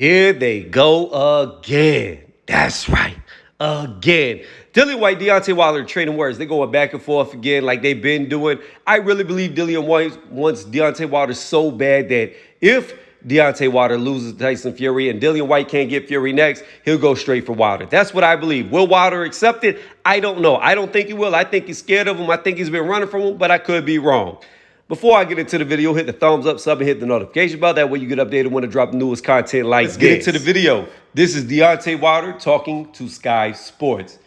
Here they go again. That's right. Again. Dillian Whyte, Deontay Wilder trading words. They're going back and forth again like they've been doing. I really believe Dillian Whyte wants Deontay Wilder so bad that if Deontay Wilder loses Tyson Fury and Dillian Whyte can't get Fury next, he'll go straight for Wilder. That's what I believe. Will Wilder accept it? I don't know. I don't think he will. I think he's scared of him. I think he's been running from him, but I could be wrong. Before I get into the video, hit the thumbs up, sub, and hit the notification bell. That way you get updated when I drop newest content like this. Let's get into the video. This is Deontay Wilder talking to Sky Sports.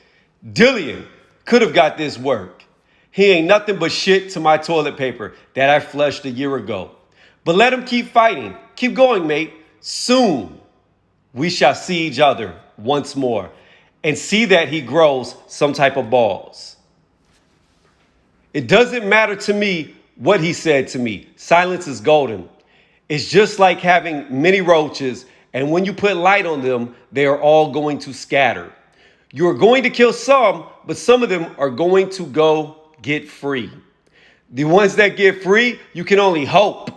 Dillian could have got this work. He ain't nothing but shit to my toilet paper that I flushed a year ago. But let him keep fighting. Keep going, mate. Soon we shall see each other once more and see that he grows some type of balls. It doesn't matter to me what he said to me. Silence is golden. It's just like having many roaches, and when you put light on them, they are all going to scatter. You are going to kill some, but some of them are going to go get free. The ones that get free, you can only hope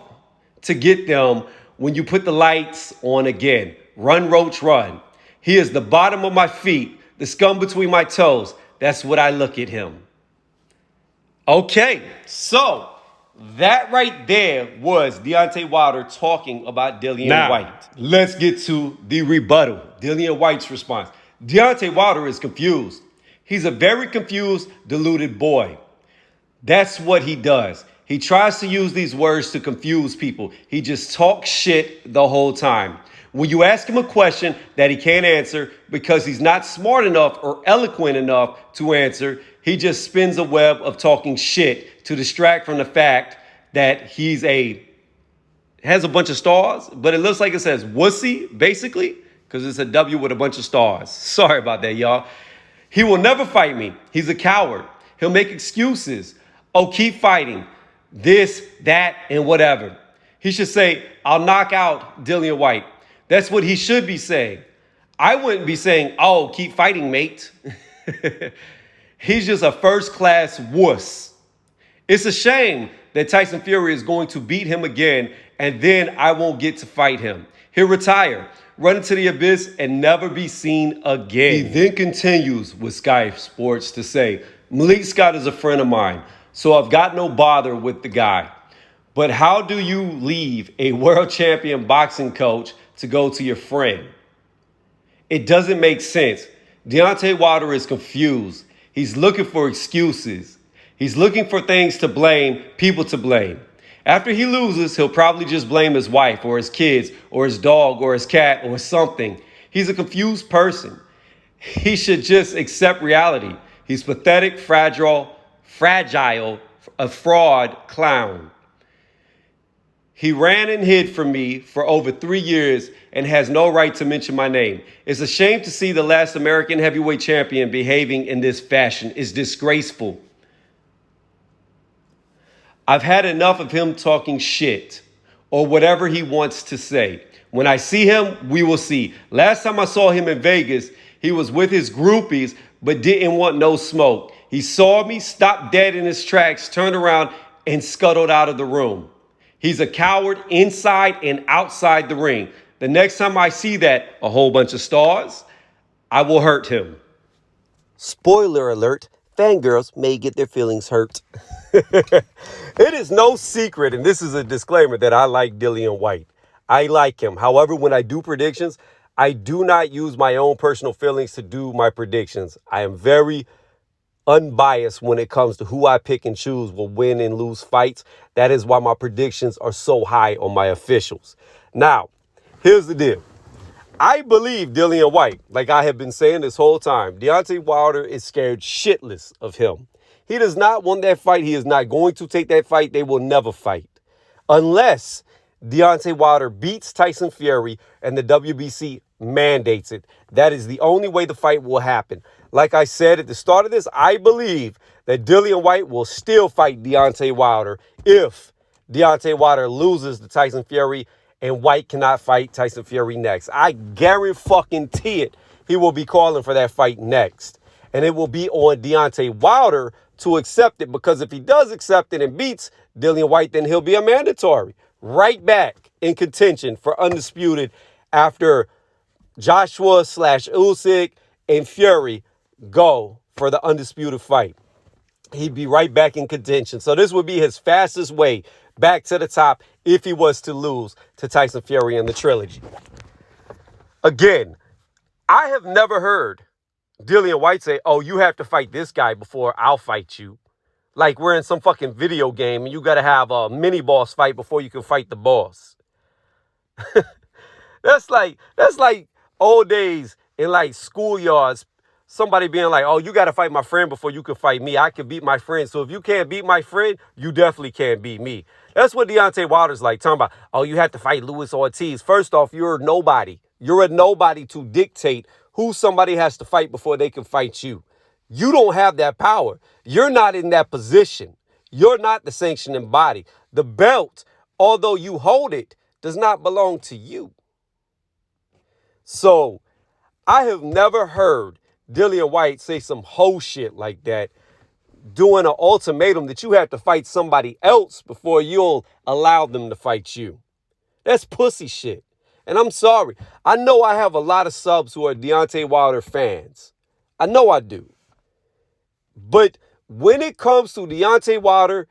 to get them when you put the lights on again. Run, roach, run. He is the bottom of my feet, the scum between my toes. That's what I look at him. Okay, so that right there was Deontay Wilder talking about Dillian Whyte. Let's get to the rebuttal. Dillian Whyte's response. Deontay Wilder is confused. He's a very confused, deluded boy. That's what he does. He tries to use these words to confuse people. He just talks shit the whole time. When you ask him a question that he can't answer because he's not smart enough or eloquent enough to answer, he just spins a web of talking shit to distract from the fact that has a bunch of stars, but it looks like it says wussy, basically, because it's a W with a bunch of stars. Sorry about that, y'all. He will never fight me. He's a coward. He'll make excuses. Oh, keep fighting. This, that, and whatever. He should say, I'll knock out Dillian Whyte. That's what he should be saying. I wouldn't be saying, oh, keep fighting, mate. He's just a first-class wuss. It's a shame that Tyson Fury is going to beat him again, and then I won't get to fight him. He'll retire, run into the abyss, and never be seen again. He then continues with Sky Sports to say, Malik Scott is a friend of mine, so I've got no bother with the guy. But how do you leave a world champion boxing coach to go to your friend? It doesn't make sense. Deontay Wilder is confused. He's looking for excuses. He's looking for things to blame, people to blame. After he loses, he'll probably just blame his wife or his kids or his dog or his cat or something. He's a confused person. He should just accept reality. He's pathetic, fragile, a fraud clown. He ran and hid from me for over 3 years and has no right to mention my name. It's a shame to see the last American heavyweight champion behaving in this fashion. It's disgraceful. I've had enough of him talking shit or whatever he wants to say. When I see him, we will see. Last time I saw him in Vegas, he was with his groupies but didn't want no smoke. He saw me, stopped dead in his tracks, turned around, and scuttled out of the room. He's a coward inside and outside the ring. The next time I see that, a whole bunch of stars, I will hurt him. Spoiler alert, fangirls may get their feelings hurt. It is no secret, and this is a disclaimer, that I like Dillian Whyte. I like him. However, when I do predictions, I do not use my own personal feelings to do my predictions. I am very unbiased when it comes to who I pick and choose will win and lose fights. That is why my predictions are so high on my officials. Now, here's the deal. I believe Dillian Whyte, like I have been saying this whole time. Deontay Wilder is scared shitless of him. He does not want that fight. He is not going to take that fight. They will never fight. Unless Deontay Wilder beats Tyson Fury and the WBC mandates it. That is the only way the fight will happen. Like I said at the start of this, I believe that Dillian Whyte will still fight Deontay Wilder if Deontay Wilder loses to Tyson Fury and Whyte cannot fight Tyson Fury next. I guarantee it. He will be calling for that fight next. And it will be on Deontay Wilder to accept it, because if he does accept it and beats Dillian Whyte, then he'll be a mandatory. Right back in contention for undisputed after Joshua / Usyk and Fury go for the undisputed fight. He'd be right back in contention. So this would be his fastest way back to the top if he was to lose to Tyson Fury in the trilogy. Again, I have never heard Dillian Whyte say, oh, you have to fight this guy before I'll fight you. Like we're in some fucking video game and you got to have a mini boss fight before you can fight the boss. That's like old days in like schoolyards. Somebody being like, oh, you got to fight my friend before you can fight me. I can beat my friend. So if you can't beat my friend, you definitely can't beat me. That's what Deontay Wilder's like. Talking about, oh, you have to fight Luis Ortiz. First off, you're nobody. You're a nobody to dictate who somebody has to fight before they can fight you. You don't have that power. You're not in that position. You're not the sanctioning body. The belt, although you hold it, does not belong to you. So I have never heard Dillian Whyte say some hoe shit like that, doing an ultimatum that you have to fight somebody else before you'll allow them to fight you. That's pussy shit. And I'm sorry. I know I have a lot of subs who are Deontay Wilder fans. I know I do. But when it comes to Deontay Wilder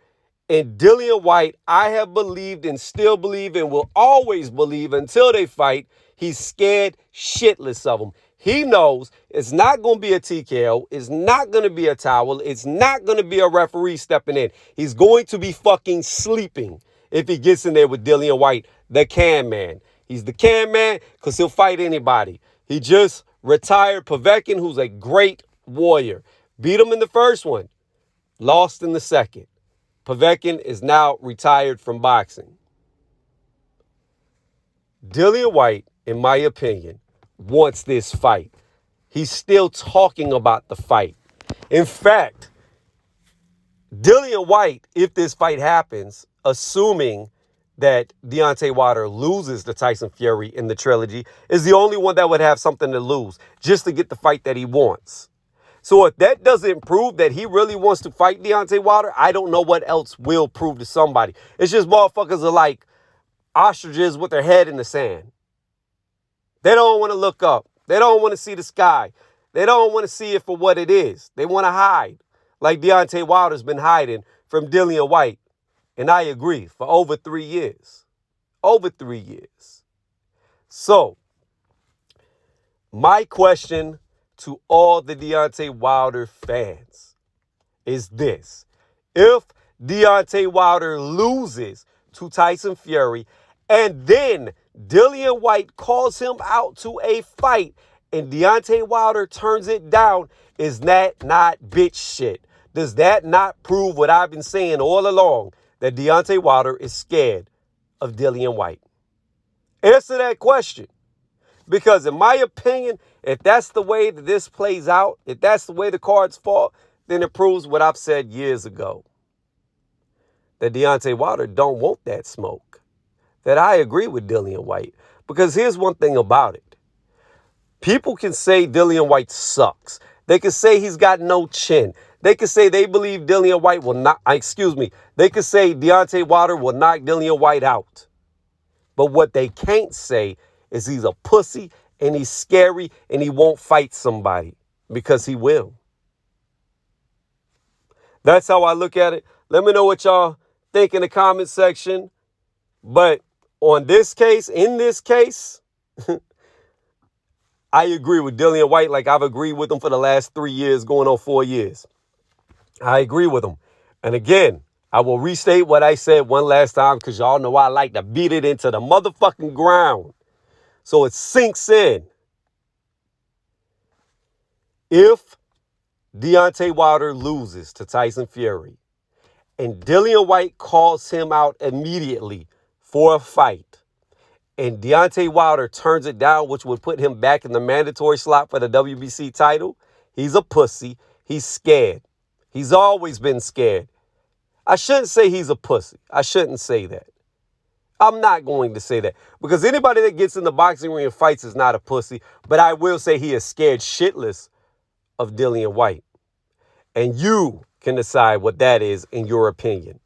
and Dillian Whyte, I have believed and still believe and will always believe until they fight, he's scared shitless of them. He knows it's not going to be a TKO. It's not going to be a towel. It's not going to be a referee stepping in. He's going to be fucking sleeping if he gets in there with Dillian Whyte, the can man. He's the can man because he'll fight anybody. He just retired Povetkin, who's a great warrior. Beat him in the first one. Lost in the second. Povetkin is now retired from boxing. Dillian Whyte, in my opinion, wants this fight. He's still talking about the fight. In fact, Dillian Whyte, if this fight happens, assuming that Deontay Wilder loses to Tyson Fury in the trilogy, is the only one that would have something to lose just to get the fight that he wants. So if that doesn't prove that he really wants to fight Deontay Wilder, I don't know what else will prove to somebody. It's just motherfuckers are like ostriches with their head in the sand. They don't want to look up. They don't want to see the sky. They don't want to see it for what it is. They want to hide, like Deontay Wilder's been hiding from Dillian Whyte. And I agree, for over 3 years. Over 3 years. So, my question to all the Deontay Wilder fans is this. If Deontay Wilder loses to Tyson Fury and then Dillian Whyte calls him out to a fight and Deontay Wilder turns it down, is that not bitch shit? Does that not prove what I've been saying all along, that Deontay Wilder is scared of Dillian Whyte? Answer that question. Because in my opinion, if that's the way that this plays out, if that's the way the cards fall, then it proves what I've said years ago. That Deontay Wilder don't want that smoke. That I agree with Dillian Whyte. Because here's one thing about it. People can say Dillian Whyte sucks. They can say he's got no chin. They can say they believe Dillian Whyte will not, they can say Deontay Wilder will knock Dillian Whyte out. But what they can't say is he's a pussy and he's scary and he won't fight somebody, because he will. That's how I look at it. Let me know what y'all think in the comment section. But in this case, I agree with Dillian Whyte like I've agreed with him for the last 3 years, going on 4 years. I agree with him. And again, I will restate what I said one last time, because y'all know I like to beat it into the motherfucking ground so it sinks in. If Deontay Wilder loses to Tyson Fury and Dillian Whyte calls him out immediately for a fight, and Deontay Wilder turns it down, which would put him back in the mandatory slot for the WBC title, he's a pussy. He's scared. He's always been scared. I shouldn't say he's a pussy. I shouldn't say that. I'm not going to say that, because anybody that gets in the boxing ring and fights is not a pussy. But I will say he is scared shitless of Dillian Whyte. And you can decide what that is in your opinion.